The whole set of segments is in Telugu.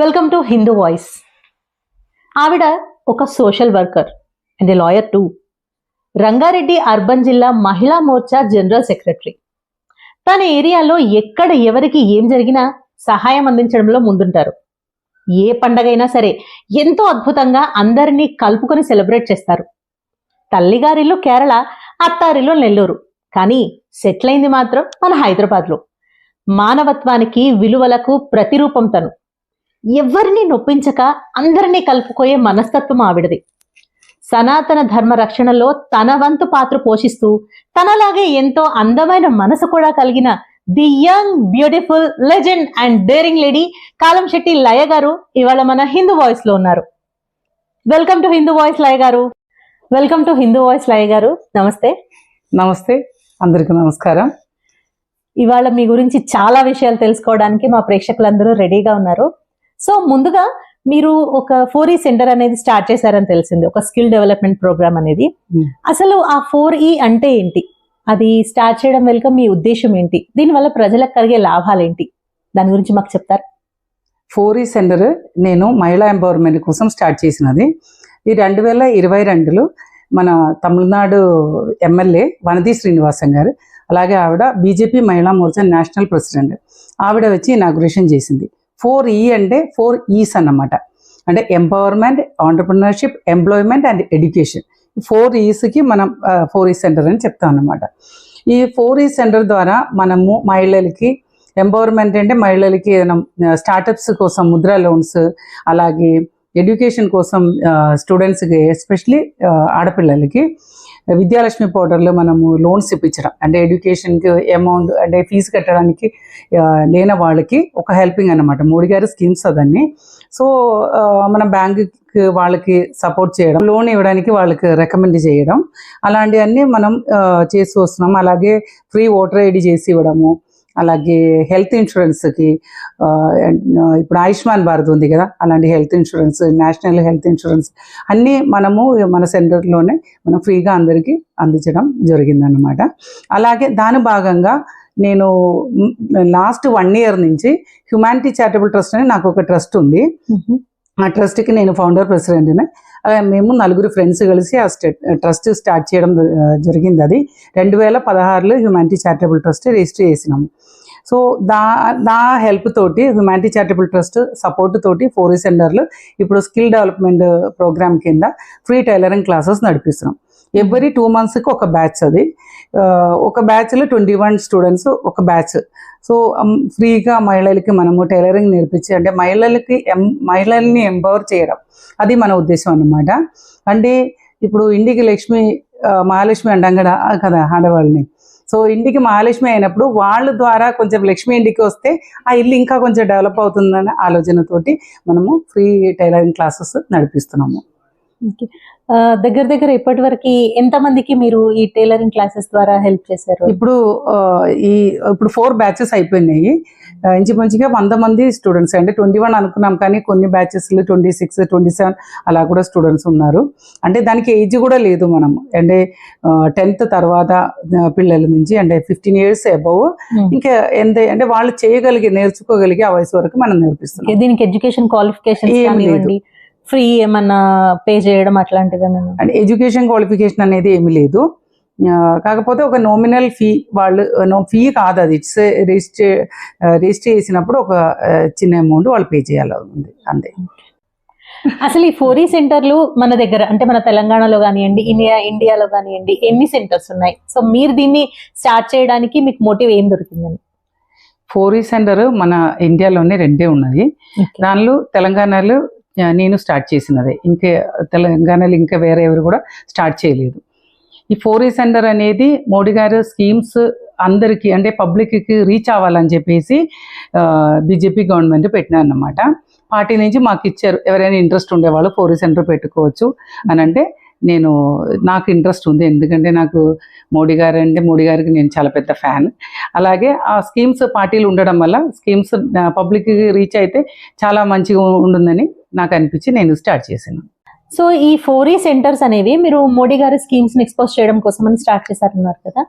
Welcome to Hindu voice. ఆవిడ ఒక social worker and A lawyer two. Rangareddy urban జిల్లా మహిళా మోర్చా జనరల్ సెక్రటరీ. తన ఏరియాలో ఎక్కడ ఎవరికి ఏం జరిగినా సహాయం అందించడంలో ముందుంటారు. ఏ పండగైనా సరే ఎంతో అద్భుతంగా అందరినీ కలుపుకొని సెలబ్రేట్ చేస్తారు. తల్లిగారిల్లు కేరళ, అత్తారిల్లు నెల్లూరు, కానీ సెటిల్ అయింది మాత్రం మన హైదరాబాద్లో. మానవత్వానికి విలువలకు ప్రతిరూపం తను. ఎవరిని నొప్పించక అందరినీ కలుపుకోయే మనస్తత్వం ఆవిడది. సనాతన ధర్మ రక్షణలో తన వంతు పాత్ర పోషిస్తూ తనలాగే ఎంతో అందమైన మనసు కూడా కలిగిన the young, beautiful, legend and daring lady Kalamsetti Laya గారు ఇవాళ మన హిందూ వాయిస్ లో ఉన్నారు. Welcome to Hindu voice Laya గారు. Welcome to Hindu voice Laya గారు. నమస్తే. నమస్తే, అందరికీ నమస్కారం. ఇవాళ మీ గురించి చాలా విషయాలు తెలుసుకోవడానికి మా ప్రేక్షకులందరూ రెడీగా ఉన్నారు. సో ముందుగా మీరు ఒక 4E సెంటర్ అనేది స్టార్ట్ చేశారని తెలిసింది, ఒక స్కిల్ డెవలప్మెంట్ ప్రోగ్రామ్ అనేది. అసలు ఆ 4E అంటే ఏంటి, అది స్టార్ట్ చేయడం వెనుక మీ ఉద్దేశం ఏంటి, దీనివల్ల ప్రజలకు కలిగే లాభాలు ఏంటి, దాని గురించి మాకు చెప్తారు? 4E సెంటర్ నేను మహిళా ఎంపవర్మెంట్ కోసం స్టార్ట్ చేసినది. ఈ 2022లో మన తమిళనాడు ఎమ్మెల్యే వనతి శ్రీనివాసన్ గారు, అలాగే ఆవిడ బీజేపీ మహిళా మోర్చా నేషనల్ ప్రెసిడెంట్, ఆవిడ వచ్చి ఇనాగ్రేషన్ చేసింది. 4E అంటే 4 E's అన్నమాట. అంటే empowerment, entrepreneurship, employment and education. 4 E'స్కి మనం 4E సెంటర్ అని చెప్తాం అన్నమాట. ఈ 4E సెంటర్ ద్వారా మనము మహిళలకి ఎంపవర్మెంట్ అంటే మహిళలకి ఏదైనా స్టార్టప్స్ కోసం ముద్రా లోన్స్, అలాగే ఎడ్యుకేషన్ కోసం స్టూడెంట్స్కి ఎస్పెషలీ ఆడపిల్లలకి విద్యాలక్ష్మి పోర్టల్లో మనము లోన్స్ ఇప్పించడం, అంటే ఎడ్యుకేషన్కి అమౌంట్ అంటే ఫీజు కట్టడానికి లేని వాళ్ళకి ఒక హెల్పింగ్ అన్నమాట. మోడీ గారి స్కీమ్స్ అదన్నీ. సో మన బ్యాంక్ వాళ్ళకి సపోర్ట్ చేయడం, లోన్ ఇవ్వడానికి వాళ్ళకి రికమెండ్ చేయడం, అలాంటివన్నీ మనం చేసి వస్తున్నాం. అలాగే ఫ్రీ ఓటర్ ఐడి చేసి ఇవ్వడము, అలాగే హెల్త్ ఇన్సూరెన్స్కి ఇప్పుడు ఆయుష్మాన్ భారత్ ఉంది కదా, అలాంటి health insurance, national health insurance అన్నీ మనము మన సెంటర్లోనే మనం ఫ్రీగా అందరికీ అందించడం జరిగిందన్నమాట. అలాగే దాని భాగంగా నేను లాస్ట్ 1 year నుంచి హ్యుమానిటీ చారిటబుల్ ట్రస్ట్ అని నాకు ఒక ట్రస్ట్ ఉంది. ఆ ట్రస్ట్కి నేను ఫౌండర్ ప్రెసిడెంట్ని. మేము 4 ఫ్రెండ్స్ కలిసి ఆ ట్రస్ట్ స్టార్ట్ చేయడం జరిగింది. అది 2016లో హ్యుమానిటీ చారిటబుల్ ట్రస్ట్ రిజిస్టర్ చేసినాము. సో దా హెల్ప్ తోటి, హ్యుమానిటీ చారిటబుల్ ట్రస్ట్ సపోర్ట్ తోటి 4E సెంటర్లు ఇప్పుడు స్కిల్ డెవలప్మెంట్ ప్రోగ్రామ్ కింద ఫ్రీ టైలరింగ్ క్లాసెస్ నడిపిస్తున్నాం. ఎవ్రీ 2 monthsకి ఒక బ్యాచ్. అది ఒక బ్యాచ్లో 21 స్టూడెంట్స్ ఒక బ్యాచ్. సో ఫ్రీగా మహిళలకి మనము టైలరింగ్ నేర్పించి, అంటే మహిళల్ని ఎంపవర్ చేయడం, అది మన ఉద్దేశం అన్నమాట. అంటే ఇప్పుడు ఇంటికి మహాలక్ష్మి అంటాం కదా ఆడవాళ్ళని. సో ఇంటికి మహాలక్ష్మి అయినప్పుడు వాళ్ళ ద్వారా కొంచెం లక్ష్మి ఇంటికి వస్తే ఆ ఇల్లు ఇంకా కొంచెం డెవలప్ అవుతుందనే ఆలోచనతోటి మనము ఫ్రీ టైలరింగ్ క్లాసెస్ నడిపిస్తున్నాము. దగ్గర ఇప్పటి వరకు ఎంతమందికి మీరు ఈ టైలరింగ్ క్లాసెస్ ద్వారా హెల్ప్ చేశారు? ఇప్పుడు 4 బ్యాచెస్ అయిపోయినాయి. ఇంచుమించుగా 100 మంది స్టూడెంట్స్, అంటే 21 అనుకున్నాం, కానీ కొన్ని బ్యాచెస్లో 26, 27 అలా కూడా స్టూడెంట్స్ ఉన్నారు. అంటే దానికి ఏజ్ కూడా లేదు. మనము అంటే 10th తర్వాత పిల్లల నుంచి అంటే 15 years అబౌవ్ ఇంకా ఎంత అంటే వాళ్ళు నేర్చుకోగలిగే ఆ వయసు వరకు మనం నేర్పిస్తున్నాం. దీనికి ఎడ్యుకేషన్ క్వాలిఫికేషన్ ఫ్రీ ఏమన్నా పే చేయడం అట్లాంటివి ఏమన్నా? అంటే ఎడ్యుకేషన్ క్వాలిఫికేషన్ అనేది ఏమీ లేదు. కాకపోతే ఒక నోమినల్ ఫీ, వాళ్ళు ఫీ కాదు, అది రిజిస్టర్ చేసినప్పుడు ఒక చిన్న అమౌంట్ వాళ్ళు పే చేయాలి ఉంది, అంతే. అసలు ఈ 4E సెంటర్లు మన దగ్గర అంటే మన తెలంగాణలో కానివ్వండి, ఇండియాలో కానివ్వండి, ఎన్ని సెంటర్స్ ఉన్నాయి? సో మీరు దీన్ని స్టార్ట్ చేయడానికి మీకు మోటివ్ ఏం దొరికిందని? 4E సెంటర్ మన ఇండియాలోనే 2 ఉన్నాయి. దానిలో తెలంగాణలో నేను స్టార్ట్ చేసినదే. ఇంకా తెలంగాణలో ఇంకా వేరే ఎవరు కూడా స్టార్ట్ చేయలేదు. ఈ 4E సెంటర్ అనేది మోడీ గారు స్కీమ్స్ అందరికీ అంటే పబ్లిక్కి రీచ్ అవ్వాలని చెప్పేసి బీజేపీ గవర్నమెంట్ పెట్టినారన్నమాట. పార్టీ నుంచి మాకు ఇచ్చారు, ఎవరైనా ఇంట్రెస్ట్ ఉండేవాళ్ళు 4E సెంటర్ పెట్టుకోవచ్చు అని. అంటే నాకు ఇంట్రెస్ట్ ఉంది, ఎందుకంటే నాకు మోడీ గారికి నేను చాలా పెద్ద ఫ్యాన్. అలాగే ఆ స్కీమ్స్ పార్టీలు ఉండడం వల్ల స్కీమ్స్ పబ్లిక్కి రీచ్ అయితే చాలా మంచిగా ఉంటుందని నాకు అనిపించి నేను స్టార్ట్ చేశాను. సో ఈ 4E సెంటర్స్ అనేవి మీరు మోడీ గారి స్కీమ్స్ ని ఎక్స్పోజ్ చేయడం కోసం అని స్టార్ట్ చేశారన్నారు కదా,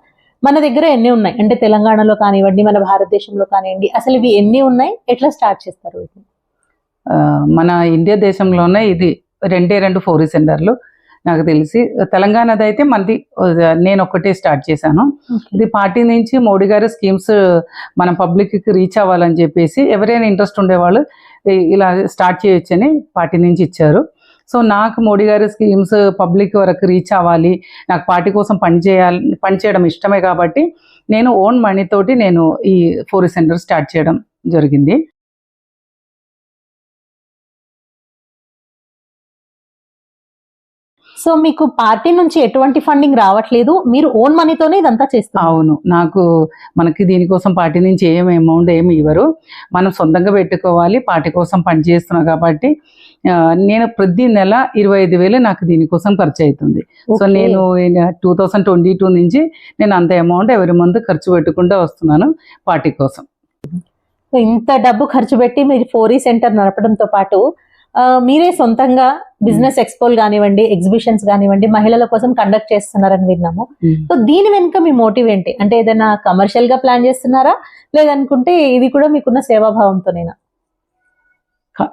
మన దగ్గర ఎన్ని ఉన్నాయి? అంటే తెలంగాణలో కానివ్వండి, మన భారతదేశంలో కానివ్వండి, అసలు ఇవి ఎన్ని ఉన్నాయి, ఎట్లా స్టార్ట్ చేస్తారు? మన ఇండియా దేశంలోనే ఇది 2 ఫోరీ సెంటర్లు నాకు తెలిసి. తెలంగాణది అయితే మనది నేను ఒక్కటే స్టార్ట్ చేశాను. ఇది పార్టీ నుంచి మోడీ గారి స్కీమ్స్ మన పబ్లిక్కి రీచ్ అవ్వాలని చెప్పేసి ఎవరైనా ఇంట్రెస్ట్ ఉండేవాళ్ళు ఇలా స్టార్ట్ చేయొచ్చని పార్టీ నుంచి ఇచ్చారు. సో నాకు మోడీ గారి స్కీమ్స్ పబ్లిక్ వరకు రీచ్ అవ్వాలి, నాకు పార్టీ కోసం పనిచేయడం ఇష్టమే కాబట్టి నేను ఓన్ మనీ తోటి నేను ఈ ఫోరీ సెంటర్ స్టార్ట్ చేయడం జరిగింది. సో మీకు పార్టీ నుంచి ఎటువంటి ఫండింగ్ రావట్లేదు, మీరు ఓన్ మనీతోనే ఇదంతా చేస్తారు? అవును, మనకి దీనికోసం పార్టీ నుంచి ఏమి అమౌంట్ ఏమి ఇవ్వరు, మనం సొంతంగా పెట్టుకోవాలి. పార్టీ కోసం పనిచేస్తున్నాం కాబట్టి నేను ప్రతి నెల 25,000 నాకు దీనికోసం ఖర్చు అవుతుంది. సో నేను 2022 నుంచి నేను అంత అమౌంట్ ఎవరి మంత్ ఖర్చు పెట్టుకుంటూ వస్తున్నాను పార్టీ కోసం. ఇంత డబ్బు ఖర్చు పెట్టి మీరు ఫోరీ సెంటర్ నడపడంతో పాటు మీరే సొంతంగా బిజినెస్ ఎక్స్పోలు కానివ్వండి, ఎగ్జిబిషన్స్ కానివ్వండి, మహిళల కోసం కండక్ట్ చేస్తున్నారని విన్నాము. సో దీని వెనుక మీ మోటివ్ ఏంటి? అంటే ఏదైనా కమర్షియల్ గా ప్లాన్ చేస్తున్నారా, లేదనుకుంటే ఇది కూడా మీకున్న సేవాభావంతోనేనా?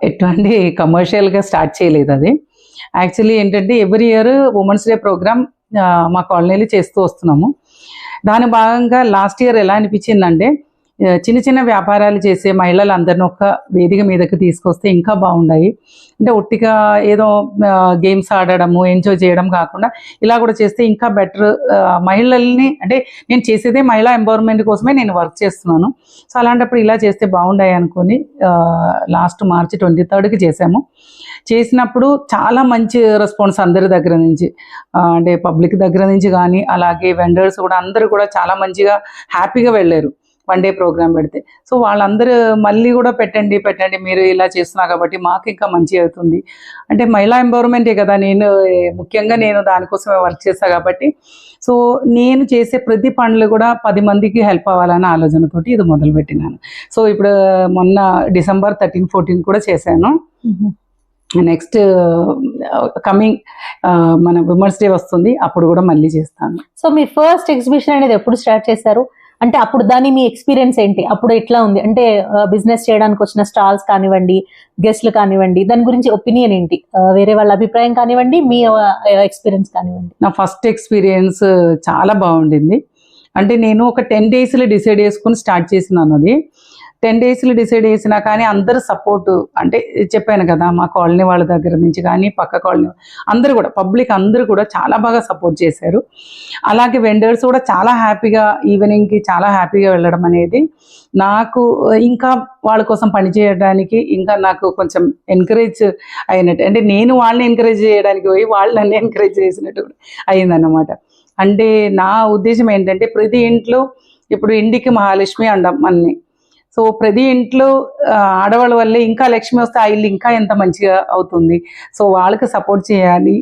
ఎట్లాంటి కమర్షియల్ గా స్టార్ట్ చేయలేదు. అది యాక్చువల్లీ ఏంటంటే every year women's day programme మా కాలనీలో చేస్తూ వస్తున్నాము. దాని భాగంగా లాస్ట్ ఇయర్ ఎలా అనిపించిందంటే చిన్న చిన్న వ్యాపారాలు చేసే మహిళలందరినీ ఒక వేదిక మీదకి తీసుకొస్తే ఇంకా బాగుండాయి. అంటే ఒట్టిగా ఏదో గేమ్స్ ఆడడము ఎంజాయ్ చేయడం కాకుండా ఇలా కూడా చేస్తే ఇంకా బెటర్. మహిళల్ని అంటే నేను చేసేదే మహిళా ఎంపవర్మెంట్ కోసమే నేను వర్క్ చేస్తున్నాను. సో అలాంటప్పుడు ఇలా చేస్తే బాగుండాయి అనుకొని లాస్ట్ మార్చి 23కి చేసాము. చేసినప్పుడు చాలా మంచి రెస్పాన్స్ అందరి దగ్గర నుంచి, అంటే పబ్లిక్ దగ్గర నుంచి కానీ అలాగే వెండర్స్ కూడా అందరూ కూడా చాలా మంచిగా హ్యాపీగా వెళ్ళారు వన్ డే ప్రోగ్రామ్ పెడితే. సో వాళ్ళందరూ మళ్ళీ కూడా పెట్టండి మీరు ఇలా చేస్తున్నారు కాబట్టి మాకు ఇంకా మంచి అవుతుంది. అంటే మహిళా ఎంపవర్మెంటే కదా, ముఖ్యంగా నేను దానికోసమే వర్క్ చేస్తాను కాబట్టి సో నేను చేసే ప్రతి పనులు కూడా 10 మందికి హెల్ప్ అవ్వాలన్న ఆలోచనతోటి ఇది మొదలుపెట్టినాను. సో ఇప్పుడు మొన్న డిసెంబర్ 13, 14 కూడా చేశాను. నెక్స్ట్ కమింగ్ మన ఉమెన్స్ డే వస్తుంది, అప్పుడు కూడా మళ్ళీ చేస్తాను. సో మీ ఫస్ట్ ఎగ్జిబిషన్ అనేది ఎప్పుడు స్టార్ట్ చేశారు? అంటే అప్పుడు దాని మీ ఎక్స్పీరియన్స్ ఏంటి? అప్పుడు ఎట్లా ఉంది? అంటే బిజినెస్ చేయడానికి వచ్చిన స్టాల్స్ కానివ్వండి, గెస్ట్లు కానివ్వండి, దాని గురించి ఒపీనియన్ ఏంటి? వేరే వాళ్ళ అభిప్రాయం కానివ్వండి, మీ ఎక్స్పీరియన్స్ కానివ్వండి. నా ఫస్ట్ ఎక్స్పీరియన్స్ చాలా బాగుండింది. అంటే నేను ఒక 10 daysలో డిసైడ్ చేసుకుని స్టార్ట్ చేసినాను. అది 10 daysలో డిసైడ్ చేసినా కానీ అందరు సపోర్టు, అంటే చెప్పాను కదా మా కాలనీ వాళ్ళ దగ్గర నుంచి కానీ పక్క కాలనీ అందరూ కూడా పబ్లిక్ అందరూ కూడా చాలా బాగా సపోర్ట్ చేశారు. అలాగే వెండర్స్ కూడా చాలా హ్యాపీగా ఈవినింగ్కి చాలా హ్యాపీగా వెళ్ళడం అనేది నాకు ఇంకా వాళ్ళ కోసం పనిచేయడానికి ఇంకా నాకు కొంచెం ఎంకరేజ్ అయినట్టు, అంటే నేను వాళ్ళని ఎంకరేజ్ చేయడానికి పోయి వాళ్ళు నన్ను ఎంకరేజ్ చేసినట్టు అయిందన్నమాట. అంటే నా ఉద్దేశం ఏంటంటే ప్రతి ఇంట్లో ఇప్పుడు ఇంటికి మహాలక్ష్మి అండం అన్ని. సో ప్రతి ఇంట్లో ఆడవాళ్ళ వల్లే ఇంకా లక్ష్మి వస్తే ఆ ఇల్లు ఇంకా ఎంత మంచిగా అవుతుంది. సో వాళ్ళకి సపోర్ట్ చేయాలి,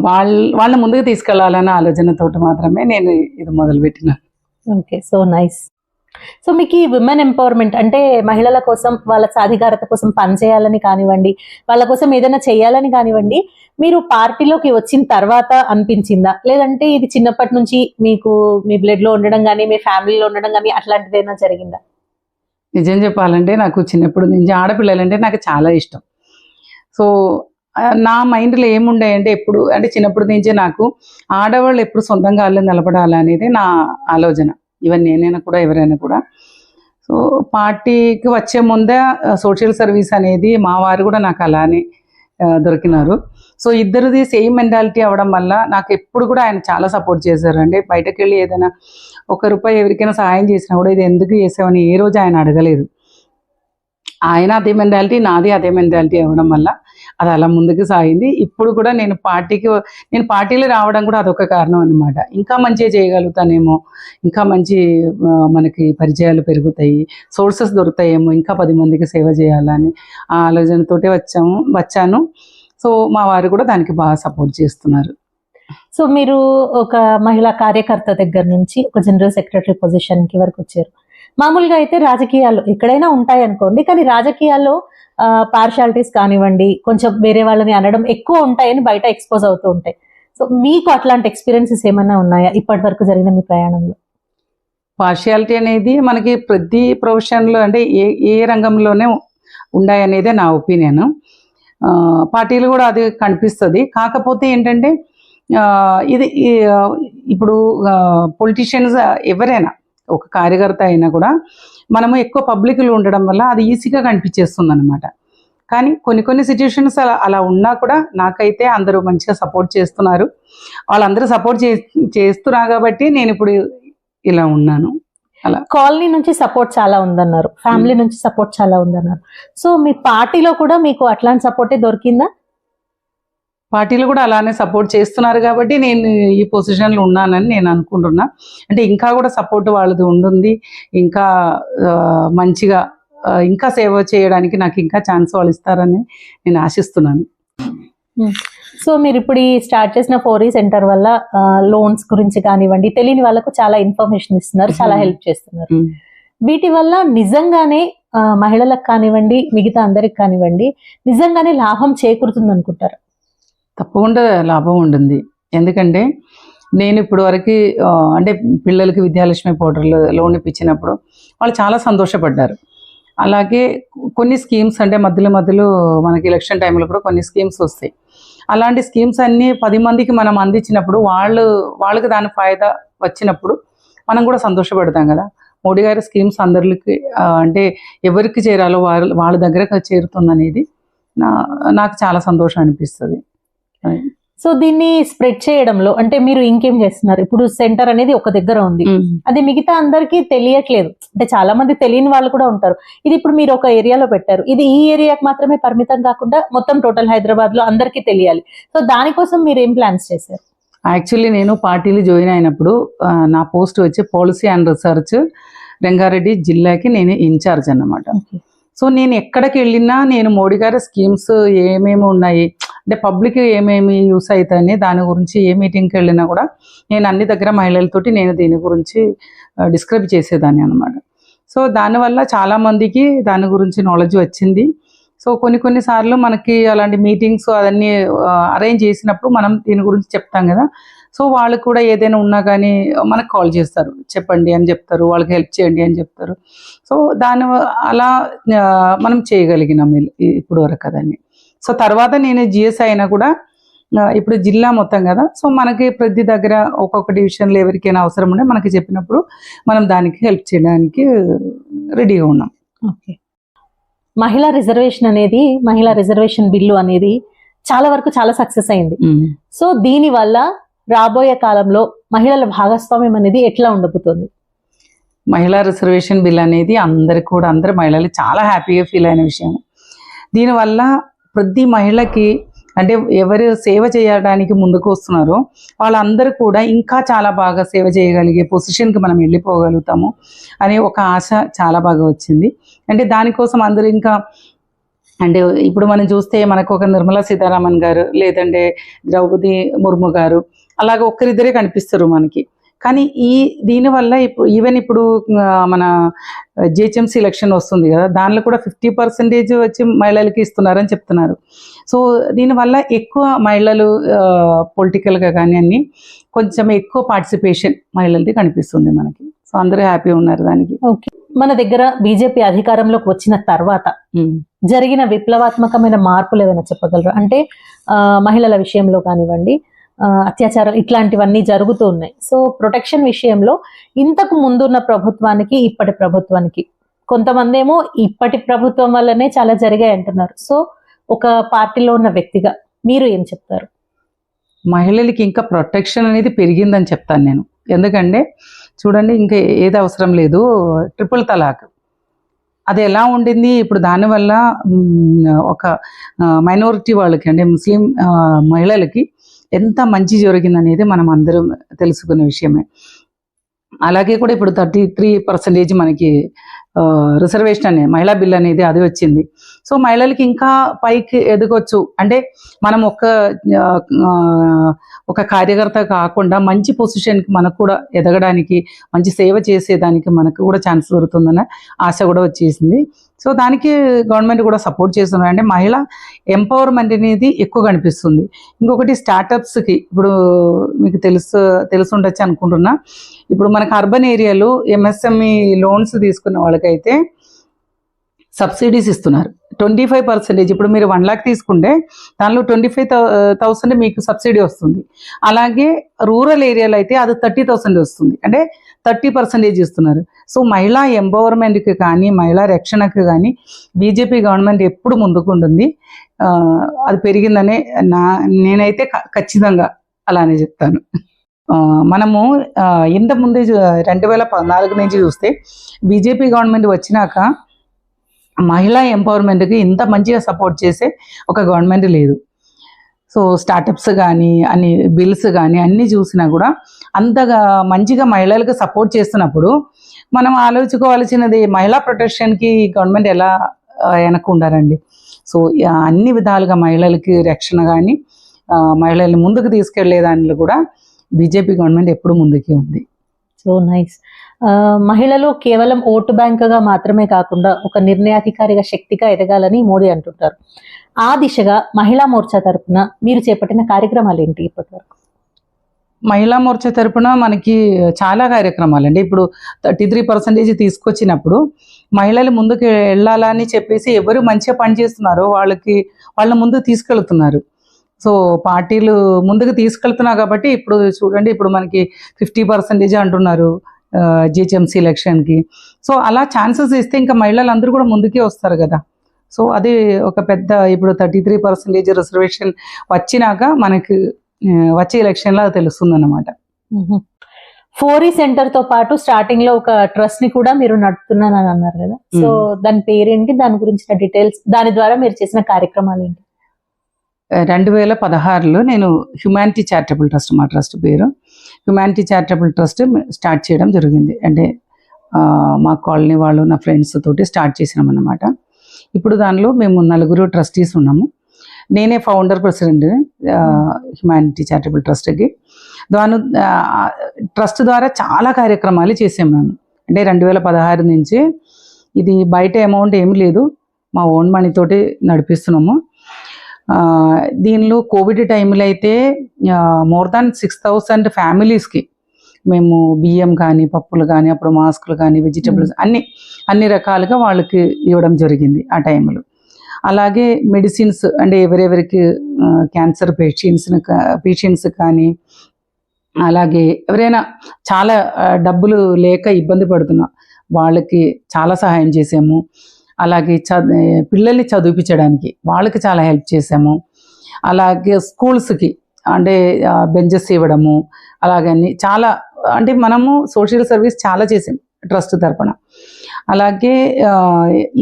వాళ్ళని ముందుకు తీసుకెళ్లాలన్న ఆలోచనతోటి మాత్రమే నేను ఇది మొదలుపెట్టినాను. Okay, so nice. సో మీకు ఈ విమెన్ ఎంపవర్మెంట్ అంటే మహిళల కోసం వాళ్ళ సాధికారత కోసం పనిచేయాలని కానివ్వండి, వాళ్ళ కోసం ఏదైనా చేయాలని కానివ్వండి, మీరు పార్టీలోకి వచ్చిన తర్వాత అనిపించిందా, లేదంటే ఇది చిన్నప్పటి నుంచి మీకు మీ బ్లడ్ లో ఉండడం కానీ మీ ఫ్యామిలీలో ఉండడం కానీ అట్లాంటిదైనా జరిగిందా? నిజం చెప్పాలంటే నాకు చిన్నప్పటి నుంచి ఆడపిల్లలంటే నాకు చాలా ఇష్టం. సో నా మైండ్లో ఏముండాయంటే ఎప్పుడు అంటే చిన్నప్పటి నుంచే నాకు ఆడవాళ్ళు ఎప్పుడు సొంతంగా వాళ్ళు నిలబడాలనేది నా ఆలోచన. ఈవెన్ నేనైనా కూడా ఎవరైనా కూడా. సో పార్టీకి వచ్చే ముందే సోషల్ సర్వీస్ అనేది మా వారు కూడా నాకు అలానే దొరికినారు. సో ఇద్దరిది సేమ్ మెంటాలిటీ అవ్వడం వల్ల నాకు ఎప్పుడు కూడా ఆయన చాలా సపోర్ట్ చేశారు. అంటే బయటకు వెళ్ళి ఏదైనా ₹1 ఎవరికైనా సహాయం చేసినా కూడా ఇది ఎందుకు చేసావని ఏ రోజు ఆయన అడగలేదు. ఆయన అదే మెంటాలిటీ, నాది అదే మెంటాలిటీ అవ్వడం వల్ల అది అలా ముందుకు సాగింది. ఇప్పుడు కూడా నేను పార్టీలో రావడం కూడా అదొక కారణం అనమాట. ఇంకా మంచిగా చేయగలుగుతానేమో, ఇంకా మంచి మనకి పరిచయాలు పెరుగుతాయి, సోర్సెస్ దొరుకుతాయేమో, ఇంకా 10 మందికి సేవ చేయాలని ఆ ఆలోచనతోటే వచ్చాను. సో మా వారు కూడా దానికి బాగా సపోర్ట్ చేస్తున్నారు. సో మీరు ఒక మహిళా కార్యకర్త దగ్గర నుంచి ఒక జనరల్ సెక్రటరీ పొజిషన్కి వరకు వచ్చారు. మామూలుగా అయితే రాజకీయాల్లో ఎక్కడైనా ఉంటాయి అనుకోండి, కానీ రాజకీయాల్లో పార్షాలిటీస్ కానివ్వండి, కొంచెం వేరే వాళ్ళని అనడం ఎక్కువ ఉంటాయని బయట ఎక్స్పోజ్ అవుతూ ఉంటాయి. సో మీకు అట్లాంటి ఎక్స్పీరియన్సెస్ ఏమైనా ఉన్నాయా ఇప్పటి వరకు జరిగిన మీ ప్రయాణంలో? పార్షియాలిటీ అనేది మనకి ప్రతి ప్రొఫెషన్లో అంటే ఏ రంగంలోనే ఉన్నాయనేదే నా ఒపీనియన్. పార్టీలు కూడా అది కనిపిస్తుంది. కాకపోతే ఏంటంటే ఇప్పుడు పొలిటీషియన్స్ ఎవరైనా ఒక కార్యకర్త అయినా కూడా మనము ఎక్కువ పబ్లిక్లో ఉండడం వల్ల అది ఈజీగా కనిపించేస్తుంది అనమాట. కానీ కొన్ని సిచ్యువేషన్స్ అలా ఉన్నా కూడా నాకైతే అందరూ మంచిగా సపోర్ట్ చేస్తున్నారు. వాళ్ళందరూ సపోర్ట్ చేస్తున్నారు కాబట్టి నేను ఇప్పుడు ఇలా ఉన్నాను. అలా కాలనీ నుంచి సపోర్ట్ చాలా ఉందన్నారు, ఫ్యామిలీ నుంచి సపోర్ట్ చాలా ఉందన్నారు. సో మీ పార్టీలో కూడా మీకు అట్లాంటి సపోర్టే దొరికిందా? పార్టీలు కూడా అలానే సపోర్ట్ చేస్తున్నారు కాబట్టి నేను ఈ పొజిషన్లో ఉన్నానని నేను అనుకుంటున్నా. అంటే ఇంకా కూడా సపోర్ట్ వాళ్ళది ఉంటుంది. ఇంకా మంచిగా ఇంకా సేవ చేయడానికి నాకు ఇంకా ఛాన్స్ వాళ్ళు ఇస్తారని నేను ఆశిస్తున్నాను. సో మీరు ఇప్పుడు ఈ స్టార్ట్ చేసిన 4E సెంటర్ వల్ల లోన్స్ గురించి కానివ్వండి, తెలియని వాళ్ళకు చాలా ఇన్ఫర్మేషన్ ఇస్తున్నారు, చాలా హెల్ప్ చేస్తున్నారు. వీటి వల్ల నిజంగానే మహిళలకు కానివ్వండి, మిగతా అందరికి కానివ్వండి, నిజంగానే లాభం చేకూరుతుంది అనుకుంటారు? తప్పకుండా లాభం ఉంటుంది. ఎందుకంటే నేను ఇప్పుడు వరకు అంటే పిల్లలకి విద్యాలక్ష్మి పోర్టల్ లోన్ ఇప్పించినప్పుడు వాళ్ళు చాలా సంతోషపడ్డారు. అలాగే కొన్ని స్కీమ్స్ అంటే మధ్యలో మనకి ఎలక్షన్ టైంలో కూడా కొన్ని స్కీమ్స్ వస్తాయి. అలాంటి స్కీమ్స్ అన్నీ 10 మందికి మనం అందించినప్పుడు వాళ్ళకి దాని ఫాయిదా వచ్చినప్పుడు మనం కూడా సంతోషపడతాం కదా. మోడీ గారి స్కీమ్స్ అందరికి అంటే ఎవరికి చేరాలో వాళ్ళ దగ్గరకు చేరుతుందనేది నాకు చాలా సంతోషం అనిపిస్తుంది. సో దీన్ని స్ప్రెడ్ చేయడంలో అంటే మీరు ఇంకేం చేస్తున్నారు? ఇప్పుడు సెంటర్ అనేది ఒక దగ్గర ఉంది, అది మిగతా అందరికీ తెలియట్లేదు. అంటే చాలా మంది తెలియని వాళ్ళు కూడా ఉంటారు. ఇది ఇప్పుడు మీరు ఒక ఏరియాలో పెట్టారు, ఇది ఈ ఏరియాకి మాత్రమే పరిమితం కాకుండా మొత్తం టోటల్ హైదరాబాద్ లో అందరికీ తెలియాలి. సో దానికోసం మీరు ఏం ప్లాన్స్ చేశారు? యాక్చువల్లీ నేను పార్టీలు జాయిన్ అయినప్పుడు నా పోస్ట్ వచ్చి పాలసీ అండ్ రీసెర్చ్ రంగారెడ్డి జిల్లాకి నేను ఇన్ఛార్జ్ అన్నమాట. సో నేను ఎక్కడికి వెళ్ళినా నేను మోడీ గారి స్కీమ్స్ ఏమేమి ఉన్నాయి అంటే పబ్లిక్ ఏమేమి యూస్ అవుతాయని దాని గురించి ఏ మీటింగ్కి వెళ్ళినా కూడా నేను అన్ని దగ్గర మహిళలతోటి నేను దీని గురించి డిస్క్రైబ్ చేసేదాన్ని అనమాట. సో దానివల్ల చాలామందికి దాని గురించి నాలెడ్జ్ వచ్చింది. సో కొన్ని సార్లు మనకి అలాంటి మీటింగ్స్ అవన్నీ అరేంజ్ చేసినప్పుడు మనం దీని గురించి చెప్తాం కదా. సో వాళ్ళకు కూడా ఏదైనా ఉన్నా కానీ మనకు కాల్ చేస్తారు, చెప్పండి అని చెప్తారు, వాళ్ళకి హెల్ప్ చేయండి అని చెప్తారు. సో అలా మనం చేయగలిగినాం ఇప్పుడు వరకు అదని. సో తర్వాత నేను జిఎస్ అయినా కూడా ఇప్పుడు జిల్లా మొత్తం కదా. సో మనకి ప్రతి దగ్గర ఒక్కొక్క డివిజన్లో ఎవరికైనా అవసరం ఉంటే మనకి చెప్పినప్పుడు మనం దానికి హెల్ప్ చేయడానికి రెడీగా ఉన్నాం. ఓకే. మహిళా రిజర్వేషన్ బిల్లు అనేది చాలా వరకు చాలా సక్సెస్ అయింది. సో దీని వల్ల రాబోయే కాలంలో మహిళల భాగస్వామ్యం అనేది ఎట్లా ఉండబోతుంది? మహిళా రిజర్వేషన్ బిల్ అనేది అందరు మహిళలు చాలా హ్యాపీగా ఫీల్ అయిన విషయం. దీనివల్ల ప్రతి మహిళకి అంటే ఎవరు సేవ చేయడానికి ముందుకు వస్తున్నారో వాళ్ళందరూ కూడా ఇంకా చాలా బాగా సేవ చేయగలిగే పొజిషన్కి మనం వెళ్ళిపోగలుగుతాము అనే ఒక ఆశ చాలా బాగా వచ్చింది. అంటే దానికోసం అందరూ ఇంకా అంటే ఇప్పుడు మనం చూస్తే మనకు ఒక నిర్మలా సీతారామన్ గారు లేదంటే ద్రౌపది ముర్ము గారు అలాగే ఒక్కరిద్దరే కనిపిస్తారు మనకి. కానీ దీనివల్ల ఇప్పుడు మన జిహెచ్ఎంసీ ఎలక్షన్ వస్తుంది కదా, దానిలో కూడా 50% వచ్చి మహిళలకి ఇస్తున్నారని చెప్తున్నారు. సో దీనివల్ల ఎక్కువ మహిళలు పొలిటికల్గా కానీ అన్ని కొంచెం ఎక్కువ పార్టిసిపేషన్ మహిళలది కనిపిస్తుంది మనకి. సో అందరూ హ్యాపీ ఉన్నారు దానికి. ఓకే. మన దగ్గర బీజేపీ అధికారంలోకి వచ్చిన తర్వాత జరిగిన విప్లవాత్మకమైన మార్పులు ఏమైనా చెప్పగలరా? అంటే మహిళల విషయంలో కానివ్వండి, అత్యాచారం ఇట్లాంటివన్నీ జరుగుతూ ఉన్నాయి. సో ప్రొటెక్షన్ విషయంలో ఇంతకు ముందున్న ప్రభుత్వానికి ఇప్పటి ప్రభుత్వానికి కొంతమంది ఏమో ఇప్పటి ప్రభుత్వం వల్లనే చాలా జరిగాయి అంటున్నారు. సో ఒక పార్టీలో ఉన్న వ్యక్తిగా మీరు ఏం చెప్తారు? మహిళలకి ఇంకా ప్రొటెక్షన్ అనేది పెరిగిందని చెప్తాను నేను. ఎందుకంటే చూడండి, ఇంకా ఏది అవసరం లేదు, ట్రిపుల్ తలాక్ అది ఎలా ఉండింది. ఇప్పుడు దానివల్ల ఒక మైనారిటీ వాళ్ళకి అంటే ముస్లిం మహిళలకి ఎంత మంచి జరిగిందనేది మనం అందరం తెలుసుకున్న విషయమే. అలాగే కూడా ఇప్పుడు 33% మనకి రిజర్వేషన్ అనే మహిళా బిల్ అనేది అది వచ్చింది. సో మహిళలకి ఇంకా పైకి ఎదగొచ్చు. అంటే మనం ఒక కార్యకర్త కాకుండా మంచి పొజిషన్కి మనకు కూడా ఎదగడానికి, మంచి సేవ చేసేదానికి మనకు కూడా ఛాన్స్ దొరుకుతుందన్న ఆశ కూడా వచ్చేసింది. సో దానికి గవర్నమెంట్ కూడా సపోర్ట్ చేస్తున్నారు. అంటే మహిళ ఎంపవర్మెంట్ అనేది ఎక్కువ కనిపిస్తుంది. ఇంకొకటి స్టార్టప్స్కి ఇప్పుడు మీకు తెలిసి ఉండొచ్చు అనుకుంటున్నా. ఇప్పుడు మనకు అర్బన్ ఏరియాలో MSME లోన్స్ తీసుకున్న వాళ్ళకైతే సబ్సిడీస్ ఇస్తున్నారు. 25%. ఇప్పుడు మీరు 1 lakh తీసుకుంటే దానిలో 25,000 మీకు సబ్సిడీ వస్తుంది. అలాగే రూరల్ ఏరియాలో అయితే అది 30,000 వస్తుంది. అంటే 30% ఇస్తున్నారు. సో మహిళా ఎంపవర్మెంట్కి కానీ మహిళా రక్షణకు కానీ బీజేపీ గవర్నమెంట్ ఎప్పుడు ముందుకుంటుంది. అది పెరిగిందనే నేనైతే ఖచ్చితంగా అలానే చెప్తాను. మనము ఇంతకుముందే 2014 నుంచి చూస్తే బీజేపీ గవర్నమెంట్ వచ్చినాక మహిళా ఎంపవర్మెంట్కి ఇంత మంచిగా సపోర్ట్ చేసే ఒక గవర్నమెంట్ లేదు. సో స్టార్టప్స్ కానీ అన్ని బిల్స్ కానీ అన్నీ చూసినా కూడా అంతగా మంచిగా మహిళలకు సపోర్ట్ చేస్తున్నప్పుడు మనం ఆలోచించుకోవాల్సినది మహిళా ప్రొటెక్షన్కి గవర్నమెంట్ ఎలా వెనక్కుండారండి. సో అన్ని విధాలుగా మహిళలకి రక్షణ కానీ మహిళల్ని ముందుకు తీసుకెళ్లే దానిలో కూడా బీజేపీ గవర్నమెంట్ ఎప్పుడు ముందుకే ఉంది. So nice. మహిళలు కేవలం ఓటు బ్యాంకుగా మాత్రమే కాకుండా ఒక నిర్ణయాధికారిగా శక్తిగా ఎదగాలని మోడీ అంటుంటారు. ఆ దిశగా మహిళా మోర్చా తరపున మీరు చేపట్టిన కార్యక్రమాలు ఏంటి ఇప్పటి వరకు? మహిళా మోర్చా తరపున మనకి చాలా కార్యక్రమాలు అండి. ఇప్పుడు 33% తీసుకొచ్చినప్పుడు మహిళలు ముందుకు వెళ్ళాలని చెప్పేసి ఎవరు మంచిగా పనిచేస్తున్నారో వాళ్ళ ముందుకు తీసుకెళ్తున్నారు. సో పార్టీలు ముందుకు తీసుకెళ్తున్నారు కాబట్టి ఇప్పుడు చూడండి, ఇప్పుడు మనకి 50% అంటున్నారు జిహెచ్ఎంసీ ఎలక్షన్కి. సో అలా ఛాన్సెస్ ఇస్తే ఇంకా మహిళలందరూ కూడా ముందుకే వస్తారు కదా. సో అది ఒక పెద్ద ఇప్పుడు 33% రిజర్వేషన్ వచ్చినాక మనకి వచ్చే ఎలక్షన్లో అది తెలుస్తుంది అన్నమాట. 4E సెంటర్ తో పాటు స్టార్టింగ్ లో ఒక ట్రస్ట్ ని కూడా మీరు నడుపుతున్నానని అన్నారు కదా. సో దాని పేరేంటి, దాని గురించిన డీటెయిల్స్, దాని ద్వారా మీరు చేసిన కార్యక్రమాలు ఏంటి? 2016లో నేను హ్యుమానిటీ చారిటబుల్ ట్రస్ట్, మా ట్రస్ట్ పేరు హ్యుమానిటీ చారిటబుల్ ట్రస్ట్ స్టార్ట్ చేయడం జరిగింది. అంటే మా కాలనీ వాళ్ళు నా ఫ్రెండ్స్ తోటి స్టార్ట్ చేసినాం అన్నమాట. ఇప్పుడు దానిలో మేము 4 ట్రస్టీస్ ఉన్నాము. నేనే ఫౌండర్ ప్రెసిడెంట్ హ్యుమానిటీ చారిటబుల్ ట్రస్ట్కి. ట్రస్ట్ ద్వారా చాలా కార్యక్రమాలు చేసాం మేము. అంటే 2016 నుంచి ఇది బయట అమౌంట్ ఏమి లేదు, మా ఓన్ మనీ తోటి నడిపిస్తున్నాము. దీనిలో కోవిడ్ టైంలో అయితే మోర్ దాన్ 6,000 ఫ్యామిలీస్కి మేము బియ్యం కానీ పప్పులు కానీ అప్పుడు మాస్కులు కానీ వెజిటబుల్స్ అన్ని రకాలుగా వాళ్ళకి ఇవ్వడం జరిగింది ఆ టైంలో. అలాగే మెడిసిన్స్, అంటే ఎవరెవరికి క్యాన్సర్ పేషెంట్స్ కానీ అలాగే ఎవరైనా చాలా డబ్బులు లేక ఇబ్బంది పడుతున్నా వాళ్ళకి చాలా సహాయం చేసాము. అలాగే పిల్లల్ని చదివించడానికి వాళ్ళకి చాలా హెల్ప్ చేసాము. అలాగే స్కూల్స్కి అంటే బెంచెస్ ఇవ్వడము, అలాగని చాలా, అంటే మనము సోషల్ సర్వీస్ చాలా చేసాం ట్రస్ట్ తరపున. అలాగే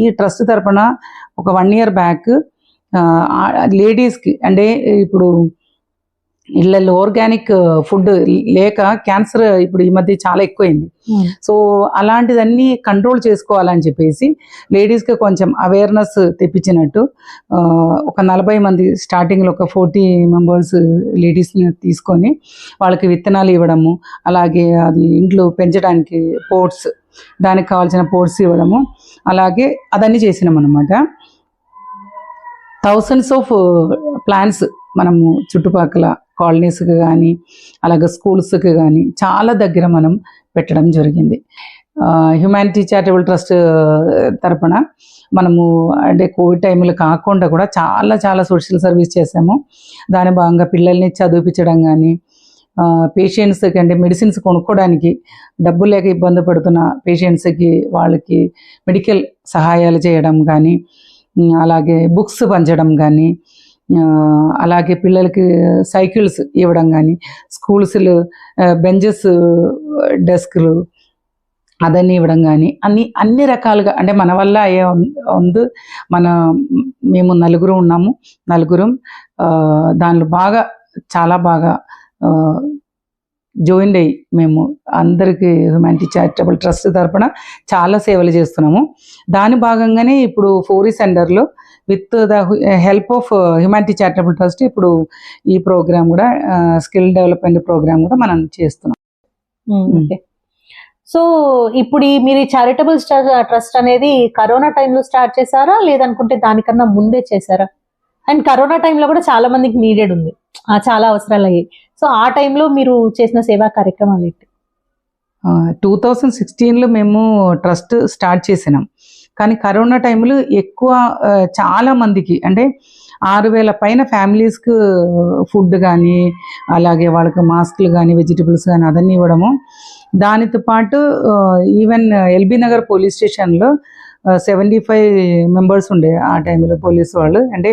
ఈ ట్రస్ట్ తరపున ఒక 1 year బ్యాక్ లేడీస్కి, అంటే ఇప్పుడు ఇళ్ళల్లో ఆర్గానిక్ ఫుడ్ లేక క్యాన్సర్ ఇప్పుడు ఈ మధ్య చాలా ఎక్కువైంది. సో అలాంటిదన్నీ కంట్రోల్ చేసుకోవాలని చెప్పేసి లేడీస్కి కొంచెం అవేర్నెస్ తెప్పించినట్టు ఒక 40 మంది స్టార్టింగ్లో ఒక 40 మెంబర్స్ లేడీస్ని తీసుకొని వాళ్ళకి విత్తనాలు ఇవ్వడము, అలాగే అది ఇంట్లో పెంచడానికి పోట్స్, దానికి కావాల్సిన పోట్స్ ఇవ్వడము, అలాగే అదన్నీ చేసినాం అనమాట. థౌసండ్స్ ఆఫ్ ప్లాన్స్ మనము చుట్టుపక్కల కాలనీస్కి కానీ అలాగే స్కూల్స్కి కానీ చాలా దగ్గర మనం పెట్టడం జరిగింది. హ్యుమానిటీ చారిటబుల్ ట్రస్ట్ తరపున మనము అంటే కోవిడ్ టైంలో కాకుండా కూడా చాలా చాలా సోషల్ సర్వీస్ చేసాము. దాని భాగంగా పిల్లల్ని చదివించడం కానీ, పేషెంట్స్కి అంటే మెడిసిన్స్ కొనుక్కోవడానికి డబ్బు లేక ఇబ్బంది పడుతున్న పేషెంట్స్కి వాళ్ళకి మెడికల్ సహాయాలు చేయడం కానీ, అలాగే బుక్స్ పంచడం కానీ, అలాగే పిల్లలకి సైకిల్స్ ఇవ్వడం కానీ, స్కూల్స్లో బెంచెస్ డెస్క్లు అదన్నీ ఇవ్వడం కానీ అన్ని రకాలుగా, అంటే మన వల్ల ఉంది. మేము 4 ఉన్నాము. 4 దానిలో చాలా బాగా జాయిన్ అయ్యి మేము అందరికీ హ్యుమానిటీ చారిటబుల్ ట్రస్ట్ తరపున చాలా సేవలు చేస్తున్నాము. దాని భాగంగానే ఇప్పుడు 4E సెంటర్లో with the help of humanity charitable trust ఇప్పుడు ఈ ప్రోగ్రామ్ కూడా స్కిల్ డెవలప్మెంట్ ప్రోగ్రామ్ కూడా మనం చేస్తున్నాం. సో ఇప్పుడు మీరు చారిటబుల్ ట్రస్ట్ అనేది కరోనా టైంలో స్టార్ట్ చేశారా, లేదనుకుంటే దానికన్నా ముందే చేశారా? అండ్ కరోనా టైంలో కూడా చాలా మందికి నీడెడ్ ఉంది, చాలా అవసరాలు అయ్యాయి. సో ఆ టైంలో మీరు చేసిన సేవా కార్యక్రమాలు ఏంటి? 2016లో మేము ట్రస్ట్ స్టార్ట్ చేసినాం. కానీ కరోనా టైంలో ఎక్కువ చాలా మందికి అంటే 6,000 పైన ఫ్యామిలీస్కి ఫుడ్ కానీ అలాగే వాళ్ళకి మాస్కులు కానీ వెజిటబుల్స్ కానీ అదన్నీ ఇవ్వడము. దానితో పాటు ఈవెన్ ఎల్బీ నగర్ పోలీస్ స్టేషన్లో 75 మెంబర్స్ ఉండే ఆ టైంలో పోలీసు వాళ్ళు. అంటే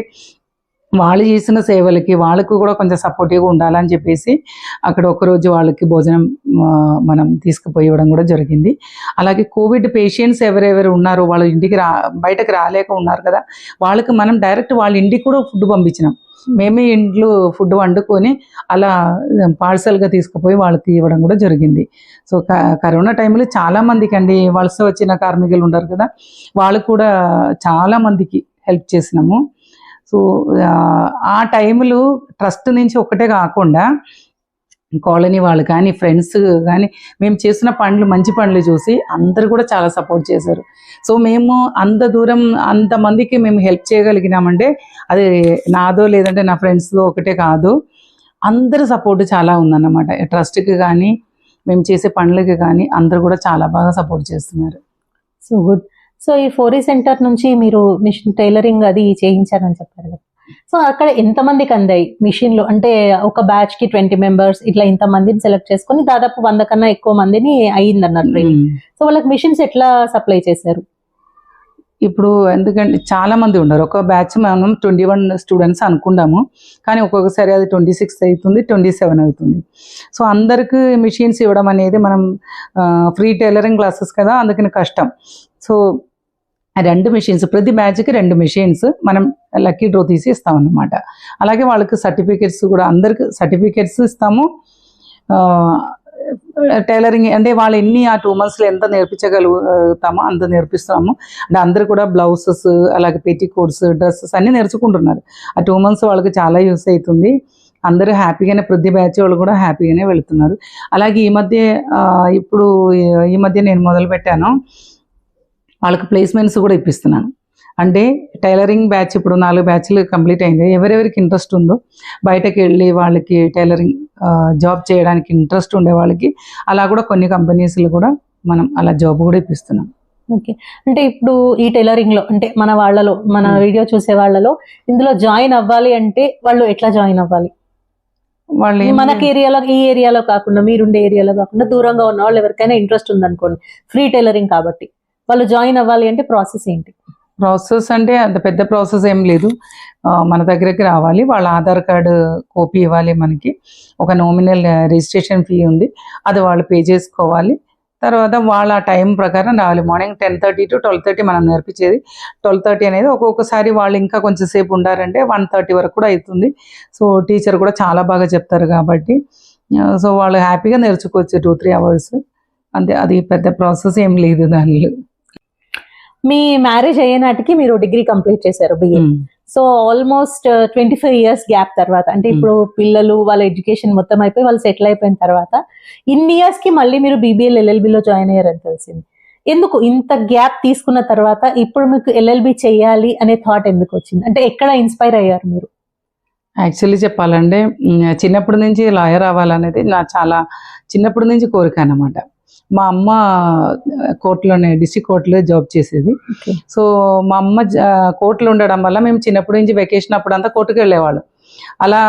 వాళ్ళు చేసిన సేవలకి వాళ్ళకు కూడా కొంచెం సపోర్టివ్గా ఉండాలని చెప్పేసి అక్కడ ఒకరోజు వాళ్ళకి భోజనం మనం తీసుకుపోయి ఇవ్వడం కూడా జరిగింది. అలాగే కోవిడ్ పేషెంట్స్ ఎవరెవరు ఉన్నారో వాళ్ళ ఇంటికి బయటకు రాలేక ఉన్నారు కదా, వాళ్ళకి మనం డైరెక్ట్ వాళ్ళ ఇంటికి కూడా ఫుడ్ పంపించినాం. మేమే ఇంట్లో ఫుడ్ వండుకొని అలా పార్సల్గా తీసుకుపోయి వాళ్ళకి ఇవ్వడం కూడా జరిగింది. సో కరోనా టైంలో చాలా మందికి అండి వలస వచ్చిన కార్మికులు ఉంటారు కదా, వాళ్ళు కూడా చాలా మందికి హెల్ప్ చేసినాము. సో ఆ టైంలో ట్రస్ట్ నుంచి ఒక్కటే కాకుండా కాలనీ వాళ్ళు కానీ ఫ్రెండ్స్ కానీ మేము చేసిన పనులు మంచి పనులు చూసి అందరు కూడా చాలా సపోర్ట్ చేశారు. సో మేము అంత దూరం అంతమందికి మేము హెల్ప్ చేయగలిగినామంటే అది నాదో లేదంటే నా ఫ్రెండ్స్దో ఒకటే కాదు, అందరి సపోర్ట్ చాలా ఉందన్నమాట. ట్రస్ట్కి కానీ మేము చేసే పనులకి కానీ అందరు కూడా చాలా బాగా సపోర్ట్ చేస్తున్నారు. So good. సో ఈ 4E సెంటర్ నుంచి మీరు మిషన్ టైలరింగ్ అది చేయించారని చెప్పారు కదా, సో అక్కడ ఎంతమందికి అందాయి మిషన్లు? అంటే ఒక బ్యాచ్ కి 20 మెంబర్స్ ఇట్లా ఇంతమందిని సెలెక్ట్ చేసుకుని దాదాపు 100 కన్నా ఎక్కువ మందిని అయ్యిందన్నారు ట్రైనింగ్. సో వాళ్ళకి మిషన్స్ ఎట్లా సప్లై చేశారు? ఇప్పుడు ఎందుకంటే చాలా మంది ఉన్నారు, ఒక బ్యాచ్ మనం 21 స్టూడెంట్స్ అనుకున్నాము, కానీ ఒక్కొక్కసారి అది 26 అవుతుంది, 27 అవుతుంది. సో అందరికి మిషన్స్ ఇవ్వడం అనేది మనం ఫ్రీ టైలరింగ్ క్లాసెస్ కదా, అందుకని కష్టం. సో 2 మిషన్స్ ప్రతి బ్యాచ్కి 2 మిషన్స్ మనం లక్కీ డ్రా తీసి ఇస్తామన్నమాట. అలాగే వాళ్ళకి సర్టిఫికెట్స్ కూడా అందరికి సర్టిఫికెట్స్ ఇస్తాము. టైలరింగ్ అంటే వాళ్ళు ఆ 2 monthsలో ఎంత నేర్పించగలుగుతామో అంత నేర్పిస్తాము. అంటే అందరు కూడా బ్లౌజెస్ అలాగే పెట్టికోట్స్ డ్రెస్సెస్ అన్నీ నేర్చుకుంటున్నారు. ఆ 2 months వాళ్ళకి చాలా యూస్ అవుతుంది. అందరూ హ్యాపీగానే ప్రతి బ్యాచ్ వాళ్ళు కూడా హ్యాపీగానే వెళుతున్నారు. అలాగే ఈ మధ్య నేను మొదలు పెట్టాను, వాళ్ళకి ప్లేస్మెంట్స్ కూడా ఇప్పిస్తున్నాను. అంటే టైలరింగ్ బ్యాచ్ ఇప్పుడు 4 బ్యాచ్లు కంప్లీట్ అయింది. ఎవరెవరికి ఇంట్రెస్ట్ ఉందో బయటకు వెళ్ళి వాళ్ళకి టైలరింగ్ జాబ్ చేయడానికి ఇంట్రెస్ట్ ఉండే వాళ్ళకి అలా కూడా కొన్ని కంపెనీస్లో కూడా మనం అలా జాబ్ కూడా ఇప్పిస్తున్నాం. ఓకే. అంటే ఇప్పుడు ఈ టైలరింగ్ లో అంటే మన వాళ్ళలో మన వీడియో చూసే వాళ్ళలో ఇందులో జాయిన్ అవ్వాలి అంటే వాళ్ళు ఎట్లా జాయిన్ అవ్వాలి? వాళ్ళు మనకి ఏరియాలో ఈ ఏరియాలో కాకుండా మీరుండే ఏరియాలో కాకుండా దూరంగా ఉన్న వాళ్ళు ఎవరికైనా ఇంట్రెస్ట్ ఉందనుకోండి, ఫ్రీ టైలరింగ్ కాబట్టి వాళ్ళు జాయిన్ అవ్వాలి అంటే ప్రాసెస్ ఏంటి? ప్రాసెస్ అంటే అంత పెద్ద ప్రాసెస్ ఏం లేదు. మన దగ్గరికి రావాలి, వాళ్ళ ఆధార్ కార్డు కాపీ ఇవ్వాలి, మనకి ఒక నామినల్ రిజిస్ట్రేషన్ ఫీ ఉంది, అది వాళ్ళు పే చేసుకోవాలి. తర్వాత వాళ్ళ టైం ప్రకారం రావాలి. మార్నింగ్ 10:30 to 12:30 మనం నేర్పించేది. 12:30 అనేది ఒక్కొక్కసారి వాళ్ళు ఇంకా కొంచెం సేపు ఉండారంటే 1:30 వరకు కూడా అవుతుంది. సో టీచర్ కూడా చాలా బాగా చెప్తారు కాబట్టి సో వాళ్ళు హ్యాపీగా నేర్చుకోవచ్చు 2-3 hours. అంతే, అది పెద్ద ప్రాసెస్ ఏం లేదు దానిలో. మీ మ్యారేజ్ అయ్యే నాటికి మీరు డిగ్రీ కంప్లీట్ చేశారు, BA. So almost 25 years gap తర్వాత, అంటే ఇప్పుడు పిల్లలు వాళ్ళ ఎడ్యుకేషన్ మొత్తం అయిపోయి వాళ్ళు సెటిల్ అయిపోయిన తర్వాత ఇన్ని ఇయర్స్ కి మళ్ళీ మీరు BBL LLBలో జాయిన్ అయ్యారని తెలిసింది. ఎందుకు ఇంత గ్యాప్ తీసుకున్న తర్వాత ఇప్పుడు మీకు LLB చేయాలి అనే థాట్ ఎందుకు వచ్చింది? అంటే ఎక్కడ ఇన్స్పైర్ అయ్యారు మీరు? యాక్చువల్లీ చెప్పాలంటే చిన్నప్పటి నుంచి లాయర్ అవ్వాలనేది నా చాలా చిన్నప్పటి నుంచి కోరిక అన్నమాట. మా అమ్మ కోర్టులోనే డిస్ట్రిక్ట్ కోర్టులో జాబ్ చేసేది. సో మా అమ్మ కోర్టులో ఉండడం వల్ల మేము చిన్నప్పటి నుంచి వెకేషన్ అప్పుడు అంతా కోర్టుకు వెళ్ళేవాళ్ళం. అలా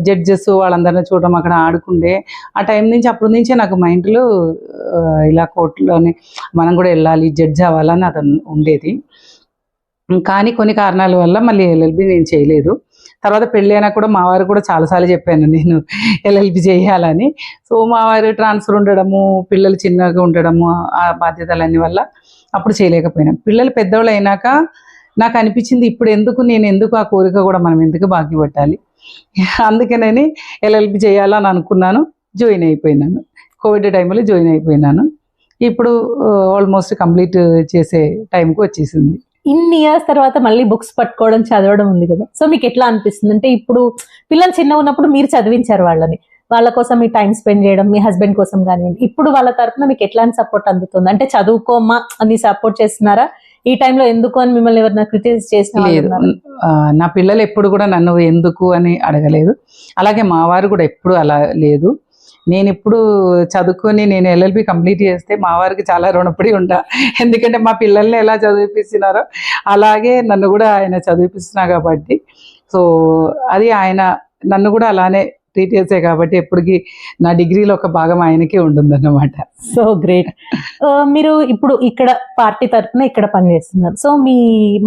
జడ్జెస్ వాళ్ళందరినీ చూడడం, అక్కడ ఆడుకుండే ఆ టైం నుంచి అప్పటి నుంచే నాకు మైండ్లో ఇలా కోర్టులోనే మనం కూడా వెళ్ళాలి, జడ్జ్ అవ్వాలని అది ఉండేది. కానీ కొన్ని కారణాల వల్ల మళ్ళీ LLB నేను చేయలేదు. తర్వాత పెళ్ళి అయినా కూడా మా వారు కూడా చాలాసార్లు చెప్పాను నేను LLB చేయాలని. సో మా వారు ట్రాన్స్ఫర్ ఉండడము, పిల్లలు చిన్నగా ఉండడము, ఆ బాధ్యతలన్నీ వల్ల అప్పుడు చేయలేకపోయినాం. పిల్లలు పెద్దవాళ్ళు అయినాక నాకు అనిపించింది నేను ఎందుకు ఆ కోరిక కూడా మనం ఎందుకు బాకీ పెట్టాలి, అందుకనే LLB చేయాలని అనుకున్నాను. జాయిన్ అయిపోయినాను, కోవిడ్ టైంలో జాయిన్ అయిపోయినాను. ఇప్పుడు ఆల్మోస్ట్ కంప్లీట్ చేసే టైంకి వచ్చేసింది. ఇన్ని ఇయర్స్ తర్వాత మళ్ళీ బుక్స్ పట్టుకోవడం చదవడం ఉంది కదా, సో మీకు ఎట్లా అనిపిస్తుంది? అంటే ఇప్పుడు పిల్లలు చిన్న ఉన్నప్పుడు మీరు చదివించారు వాళ్ళని, వాళ్ళ కోసం మీ టైం స్పెండ్ చేయడం, మీ హస్బెండ్ కోసం కానివ్వండి, ఇప్పుడు వాళ్ళ తరఫున మీకు ఎట్లాంటి సపోర్ట్ అందుతుంది? అంటే చదువుకోమా అని సపోర్ట్ చేస్తున్నారా? ఈ టైంలో ఎందుకు అని మిమ్మల్ని ఎవరైనా క్రిటిసైజ్ చేసిన? లేదు, నా పిల్లలు ఎప్పుడు కూడా నన్ను ఎందుకు అని అడగలేదు. అలాగే మా వారు కూడా ఎప్పుడు అలా లేదు. నేను ఇప్పుడు చదువుకొని నేను ఎల్ఎల్బి కంప్లీట్ చేస్తే మా వారికి చాలా రుణపడి ఉంటా. ఎందుకంటే మా పిల్లల్ని ఎలా చదివిపిస్తున్నారో అలాగే నన్ను కూడా ఆయన చదివిపిస్తున్నా కాబట్టి. సో అది ఆయన నన్ను కూడా అలానే ట్రీట్ చేసాయి కాబట్టి ఎప్పటికీ నా డిగ్రీలో ఒక భాగం ఆయనకే ఉంటుందన్నమాట. So great. మీరు ఇప్పుడు ఇక్కడ పార్టీ తరఫున ఇక్కడ పనిచేస్తున్నారు. సో మీ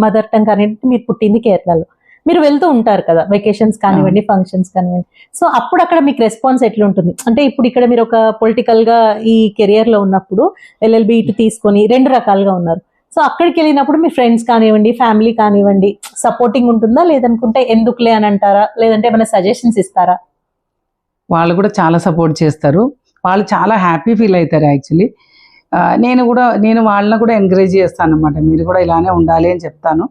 మదర్ టంగ్ అనేది మీరు పుట్టింది కేరళలో, మీరు వెళ్తూ ఉంటారు కదా వెకేషన్స్ కానివ్వండి, ఫంక్షన్స్ కానివ్వండి. సో అప్పుడు అక్కడ మీకు రెస్పాన్స్ ఎట్లుంటుంది? అంటే ఇప్పుడు ఇక్కడ మీరు ఒక పొలిటికల్ గా ఈ కెరియర్ లో ఉన్నప్పుడు ఎల్ఎల్బి ఇటు తీసుకొని 2 రకాలుగా ఉన్నారు. సో అక్కడికి వెళ్ళినప్పుడు మీ ఫ్రెండ్స్ కానివ్వండి, ఫ్యామిలీ కానివ్వండి సపోర్టింగ్ ఉంటుందా, లేదనుకుంటే ఎందుకులే అని అంటారా, లేదంటే ఏమైనా సజెషన్స్ ఇస్తారా? వాళ్ళు కూడా చాలా సపోర్ట్ చేస్తారు. వాళ్ళు చాలా హ్యాపీ ఫీల్ అవుతారు యాక్చువల్లీ. నేను వాళ్ళని కూడా ఎంకరేజ్ చేస్తాను అనమాట. మీరు కూడా ఇలానే ఉండాలి అని చెప్తాను.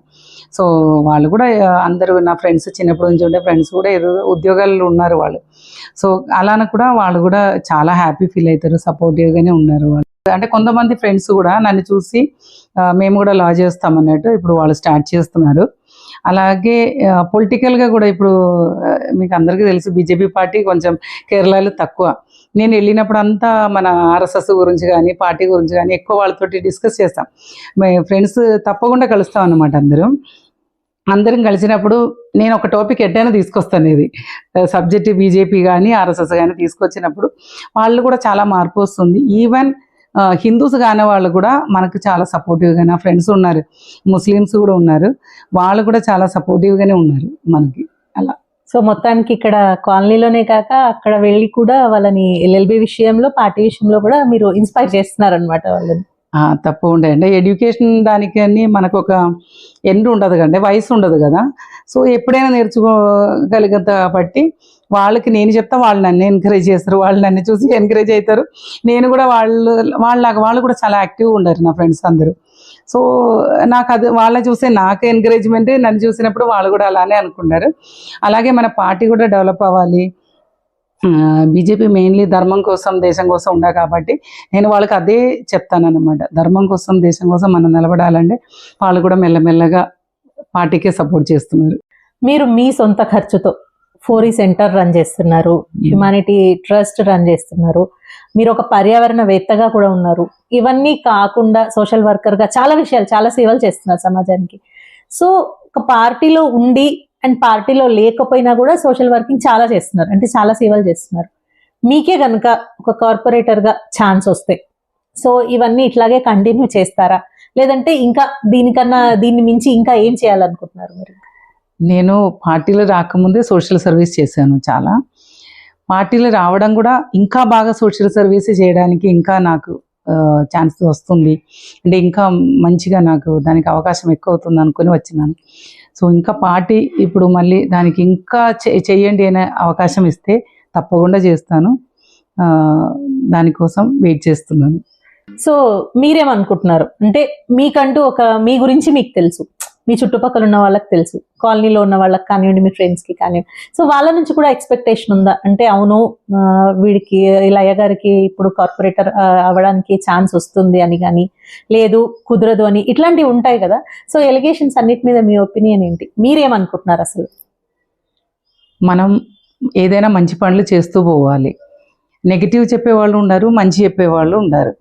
సో వాళ్ళు కూడా అందరూ నా ఫ్రెండ్స్ చిన్నప్పటి నుంచి ఉండే ఫ్రెండ్స్ కూడా ఏదో ఉద్యోగాల్లో ఉన్నారు వాళ్ళు. సో అలానే కూడా వాళ్ళు కూడా చాలా హ్యాపీ ఫీల్ అవుతారు, సపోర్టివ్గానే ఉన్నారు వాళ్ళు. అంటే కొంతమంది ఫ్రెండ్స్ కూడా నన్ను చూసి మేము కూడా లా చేస్తాం అన్నట్టు ఇప్పుడు వాళ్ళు స్టార్ట్ చేస్తున్నారు. అలాగే పొలిటికల్గా కూడా ఇప్పుడు మీకు అందరికీ తెలుసు బీజేపీ పార్టీ కొంచెం కేరళలో తక్కువ. నేను వెళ్ళినప్పుడు అంతా మన ఆర్ఎస్ఎస్ గురించి కానీ పార్టీ గురించి కానీ ఎక్కువ వాళ్ళతోటి డిస్కస్ చేస్తాం. మేము ఫ్రెండ్స్ తప్పకుండా కలుస్తాం అన్నమాట. అందరం కలిసినప్పుడు నేను ఒక టాపిక్ ఎట్టైనా తీసుకొస్తాను. ఇది సబ్జెక్ట్ బీజేపీ కానీ ఆర్ఎస్ఎస్ కానీ తీసుకొచ్చినప్పుడు వాళ్ళు కూడా చాలా మార్పు వస్తుంది. ఈవెన్ హిందూస్ కాని వాళ్ళు కూడా మనకు చాలా సపోర్టివ్గా, నా ఫ్రెండ్స్ ఉన్నారు ముస్లిమ్స్ కూడా ఉన్నారు, వాళ్ళు కూడా చాలా సపోర్టివ్గానే ఉన్నారు మనకి అలా. సో మొత్తానికి ఇక్కడ కాలనీలోనే కాక అక్కడ వెళ్ళి కూడా వాళ్ళని ఎల్ఎల్బి విషయంలో పార్టీ విషయంలో కూడా మీరు ఇన్స్పైర్ చేస్తున్నారు అనమాట వాళ్ళని. తప్పకుండా అండి. ఎడ్యుకేషన్ దానికని మనకు ఒక ఎండ్ ఉండదు కండి, వయసు ఉండదు కదా. సో ఎప్పుడైనా నేర్చుకోగలుగుతా కాబట్టి వాళ్ళకి నేను చెప్తా, వాళ్ళు నన్ను ఎంకరేజ్ చేస్తారు, వాళ్ళు నన్ను చూసి ఎంకరేజ్ అవుతారు. నేను కూడా వాళ్ళు కూడా చాలా యాక్టివ్గా ఉండరు నా ఫ్రెండ్స్ అందరూ. సో నాకు అది వాళ్ళని చూసే నాకు ఎంకరేజ్మెంట్, నన్ను చూసినప్పుడు వాళ్ళు కూడా అలానే అనుకుంటారు. అలాగే మన పార్టీ కూడా డెవలప్ అవ్వాలి. బీజేపీ మెయిన్లీ ధర్మం కోసం దేశం కోసం ఉండా కాబట్టి నేను వాళ్ళకి అదే చెప్తాను అనమాట. ధర్మం కోసం దేశం కోసం మనం నిలబడాలంటే వాళ్ళు కూడా మెల్లమెల్లగా పార్టీకే సపోర్ట్ చేస్తున్నారు. మీరు మీ సొంత ఖర్చుతో ఫోరీ సెంటర్ రన్ చేస్తున్నారు, హ్యుమానిటీ ట్రస్ట్ రన్ చేస్తున్నారు, మీరు ఒక పర్యావరణవేత్తగా కూడా ఉన్నారు. ఇవన్నీ కాకుండా సోషల్ వర్కర్ గా చాలా విషయాలు, చాలా సేవలు చేస్తున్నారు సమాజానికి. సో ఒక పార్టీలో ఉండి అండ్ పార్టీలో లేకపోయినా కూడా సోషల్ వర్కింగ్ చాలా చేస్తున్నారు, అంటే చాలా సేవలు చేస్తున్నారు. మీకే కనుక ఒక కార్పొరేటర్ గా ఛాన్స్ వస్తే సో ఇవన్నీ ఇట్లాగే కంటిన్యూ చేస్తారా, లేదంటే ఇంకా దీన్ని మించి ఇంకా ఏం చేయాలనుకుంటున్నారు మీరు? నేను పార్టీలో రాకముందే సోషల్ సర్వీస్ చేశాను చాలా. పార్టీలో రావడం కూడా ఇంకా బాగా సోషల్ సర్వీస్ చేయడానికి ఇంకా నాకు ఛాన్స్ వస్తుంది, అంటే ఇంకా మంచిగా నాకు దానికి అవకాశం ఎక్కువ అవుతుంది అనుకుని వచ్చినాను. సో ఇంకా పార్టీ ఇప్పుడు మళ్ళీ దానికి ఇంకా చెయ్యండి అనే అవకాశం ఇస్తే తప్పకుండా చేస్తాను. దానికోసం వెయిట్ చేస్తున్నాను. సో మీరేమనుకుంటున్నారు, అంటే మీకంటూ మీ గురించి మీకు తెలుసు, మీ చుట్టుపక్కల ఉన్న వాళ్ళకి తెలుసు, కాలనీలో ఉన్న వాళ్ళకి కానివ్వండి, మీ ఫ్రెండ్స్కి కానివ్వండి. సో వాళ్ళ నుంచి కూడా ఎక్స్పెక్టేషన్ ఉందా, అంటే అవును వీడికి ఇలా అయ్యగారికి ఇప్పుడు కార్పొరేటర్ అవ్వడానికి ఛాన్స్ వస్తుంది అని, కానీ లేదు కుదరదు అని, ఇట్లాంటివి ఉంటాయి కదా. సో ఎలిగేషన్స్ అన్నిటి మీద మీ ఒపీనియన్ ఏంటి, మీరేమనుకుంటున్నారు? అసలు మనం ఏదైనా మంచి పనులు చేస్తూ పోవాలి. నెగిటివ్ చెప్పేవాళ్ళు ఉన్నారు, మంచి చెప్పేవాళ్ళు ఉన్నారు.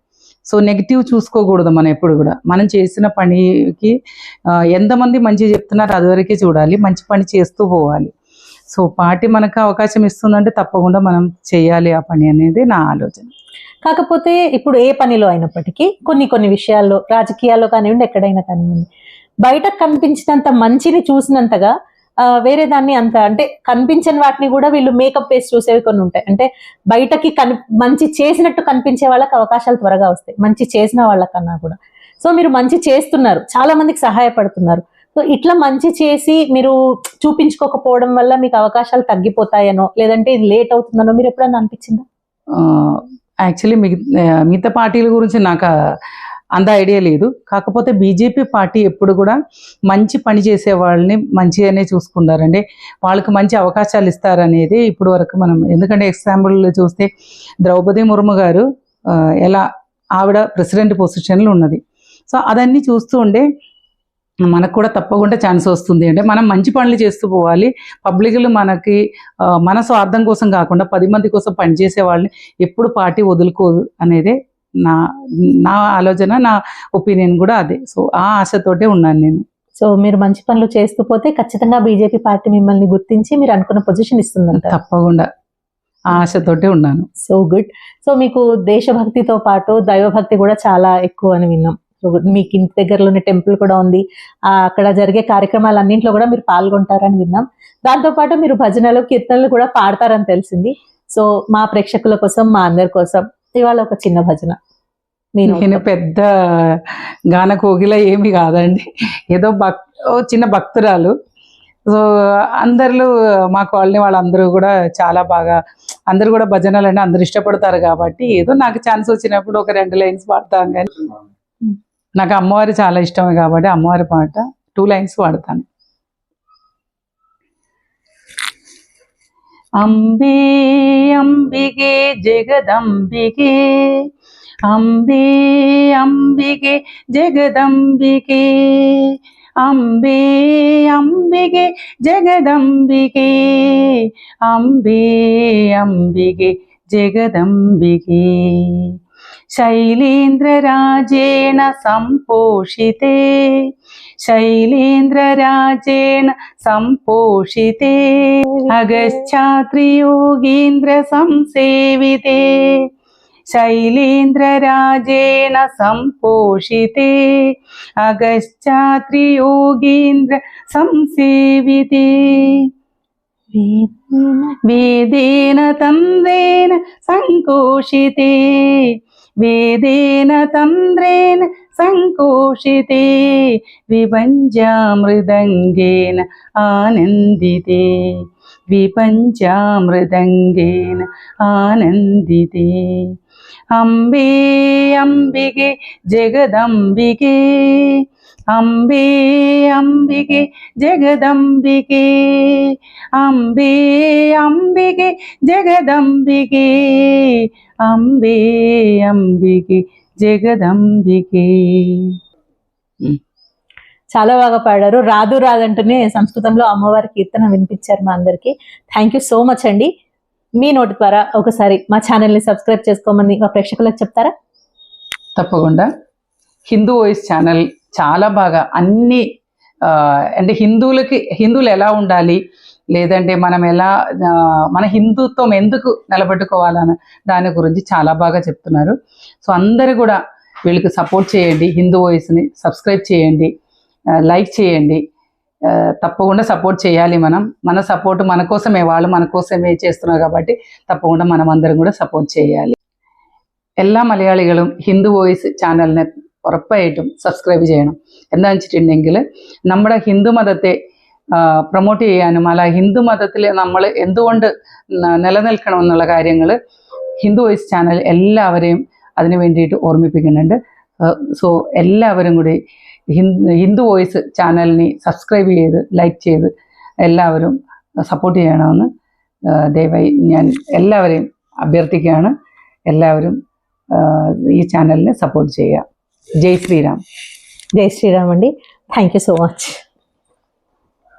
సో నెగిటివ్ చూసుకోకూడదు మనం ఎప్పుడు కూడా. మనం చేసిన పనికి ఎంతమంది మంచి చెప్తున్నారు అదివరకే చూడాలి, మంచి పని చేస్తూ పోవాలి. సో పార్టీ మనకు అవకాశం ఇస్తుందంటే తప్పకుండా మనం చేయాలి ఆ పని అనేది నా ఆలోచన. కాకపోతే ఇప్పుడు ఏ పనిలో అయినప్పటికీ కొన్ని విషయాల్లో, రాజకీయాల్లో కానివ్వండి, ఎక్కడైనా కానివ్వండి, బయటకు కనిపించినంత మంచిని చూసినంతగా వేరే దాన్ని అంత, అంటే కనిపించని వాటిని కూడా వీళ్ళు మేకప్ వేసి చూసేవి కొన్ని ఉంటాయి. అంటే బయటకి మంచి చేసినట్టు కనిపించే వాళ్ళకి అవకాశాలు త్వరగా వస్తాయి, మంచి చేసిన వాళ్ళకన్నా కూడా. సో మీరు మంచి చేస్తున్నారు, చాలా మందికి సహాయపడుతున్నారు. సో ఇట్లా మంచి చేసి మీరు చూపించుకోకపోవడం వల్ల మీకు అవకాశాలు తగ్గిపోతాయనో, లేదంటే ఇది లేట్ అవుతుందనో మీరు ఎప్పుడన్నా అనిపించిందా? యాక్చువల్లీ మిగతా పార్టీల గురించి నాకు అంత ఐడియా లేదు. కాకపోతే బీజేపీ పార్టీ ఎప్పుడు కూడా మంచి పని చేసే వాళ్ళని మంచిగానే చూసుకుంటారండి, వాళ్ళకి మంచి అవకాశాలు ఇస్తారనేది ఇప్పుడు వరకు మనం. ఎందుకంటే ఎగ్జాంపుల్ చూస్తే ద్రౌపది ముర్ము గారు ఎలా ఆవిడ ప్రెసిడెంట్ పొజిషన్లో ఉన్నది. సో అదన్నీ చూస్తూ ఉండే మనకు కూడా తప్పకుండా ఛాన్స్ వస్తుంది. అంటే మనం మంచి పనులు చేస్తూ పోవాలి. పబ్లిక్లు మనకి మన స్వార్థం కోసం కాకుండా 10 మంది కోసం పనిచేసే వాళ్ళని ఎప్పుడు పార్టీ వదులుకోదు అనేదే నా నా ఆలోచన, నా ఒపీనియన్ కూడా అదే. సో ఆ ఆశతోటే ఉన్నాను నేను. సో మీరు మంచి పనులు చేస్తూ పోతే ఖచ్చితంగా బీజేపీ పార్టీ మిమ్మల్ని గుర్తించి మీరు అనుకున్న పొజిషన్ ఇస్తుందంట. తప్పకుండా ఆ ఆశతోటే ఉన్నాను. So good. సో మీకు దేశభక్తితో పాటు దైవభక్తి కూడా చాలా ఎక్కువ అని విన్నాం. సో మీకు ఇంటి దగ్గరలోనే టెంపుల్ కూడా ఉంది. అక్కడ జరిగే కార్యక్రమాలన్నింటిలో కూడా మీరు పాల్గొంటారని విన్నాం. దాంతోపాటు మీరు భజనలు కీర్తనలు కూడా పాడతారని తెలిసింది. సో మా ప్రేక్షకుల కోసం, మా అందరి కోసం ఇవాళ ఒక చిన్న భజన. నేను పెద్ద గాన కోగిల ఏమి కాదండి, ఏదో చిన్న భక్తురాలు. సో అందరూ మా కాలనీ వాళ్ళందరూ కూడా చాలా బాగా, అందరూ కూడా భజనలు అంటే అందరు ఇష్టపడతారు కాబట్టి ఏదో నాకు ఛాన్స్ వచ్చినప్పుడు ఒక 2 లైన్స్ పాడతాను. కానీ నాకు అమ్మవారి చాలా ఇష్టమే కాబట్టి అమ్మవారి పాట 2 లైన్స్ పాడతాను. అంబే అంబిగే జగదంబికే, అంబే అంబిగే జగదంబికే, అంబే అంబిగే జగదంబికే, అంబే అంబిగే జగదంబికే. శైలేంద్రరాజేన సంపోషితే, శైలేంద్రరాజేన సంపోషితే, అగశ్చాత్రియోగీంద్ర సంసేవితే, శైలేంద్రరాజేన సంపోషితే, అగశ్చాత్రియోగీంద్ర సంసేవితే, వేదేన తంద్రేణ సంకోషితే, వేదేన తంద్రేణ సంకోషితే, విపంచామృదంగేన ఆనందితే, విపంచామృదంగేన ఆనందితే. అంబే అంబిగే జగదంబికే, అంబే అంబిగే జగదంబికే, అంబే అంబిగే జగదంబికే, అంబే అంబిగే జగదంబికే. చాలా బాగా పాడారు. రాదు రాదంటూనే సంస్కృతంలో అమ్మవారి కీర్తన వినిపించారు మా అందరికి. థ్యాంక్ యూ సో మచ్ అండి. మీ నోటి ద్వారా ఒకసారి మా ఛానల్ని సబ్స్క్రైబ్ చేసుకోమని మా ప్రేక్షకులకు చెప్తారా? తప్పకుండా. హిందూ వాయిస్ ఛానల్ చాలా బాగా అన్ని అంటే హిందువులు ఎలా ఉండాలి, లేదంటే మనం ఎలా మన హిందుత్వం ఎందుకు నిలబెట్టుకోవాలన్న దాని గురించి చాలా బాగా చెప్తున్నారు. సో అందరూ కూడా వీళ్ళకి సపోర్ట్ చేయండి, హిందూ వాయిస్ని సబ్స్క్రైబ్ చేయండి, లైక్ చేయండి. తప్పకుండా సపోర్ట్ చేయాలి. మన సపోర్ట్ మన కోసమే, వాళ్ళు మన కోసమే చేస్తున్నారు కాబట్టి తప్పకుండా మనం అందరం కూడా സപ്പോർട്ട് ചെയ്യാలి. എല്ലാ മലയാളികളും ഹിന്ദു വോയിസ് ചാനലിനെ ഉറപ്പായിട്ടും സബ്സ്ക്രൈബ് ചെയ്യണം. എന്താ വെച്ചിട്ടുണ്ടെങ്കിൽ നമ്മുടെ ഹിന്ദു മതത്തെ പ്രൊമോട്ട് ചെയ്യാനും അല്ല ഹിന്ദു മതത്തിൽ നമ്മൾ എന്തുകൊണ്ട് നിലനിൽക്കണം എന്നുള്ള കാര്യങ്ങൾ ഹിന്ദു വോയിസ് ചാനൽ എല്ലാവരെയും അതിനു വേണ്ടിയിട്ട് ഓർമ്മിപ്പിക്കുന്നുണ്ട്. സോ എല്ലാവരും കൂടി ഹിന്ദു വോയിസ് ചാനലിനെ സബ്സ്ക്രൈബ് ചെയ്ത് ലൈക്ക് ചെയ്ത് എല്ലാവരും സപ്പോർട്ട് ചെയ്യണമെന്ന് ദയവായി ഞാൻ എല്ലാവരെയും അഭ്യർത്ഥിക്കുകയാണ്. എല്ലാവരും ഈ ചാനലിനെ സപ്പോർട്ട് ചെയ്യുക. జై శ్రీరామ్. జై శ్రీరామ్ అండి. Thank you so much.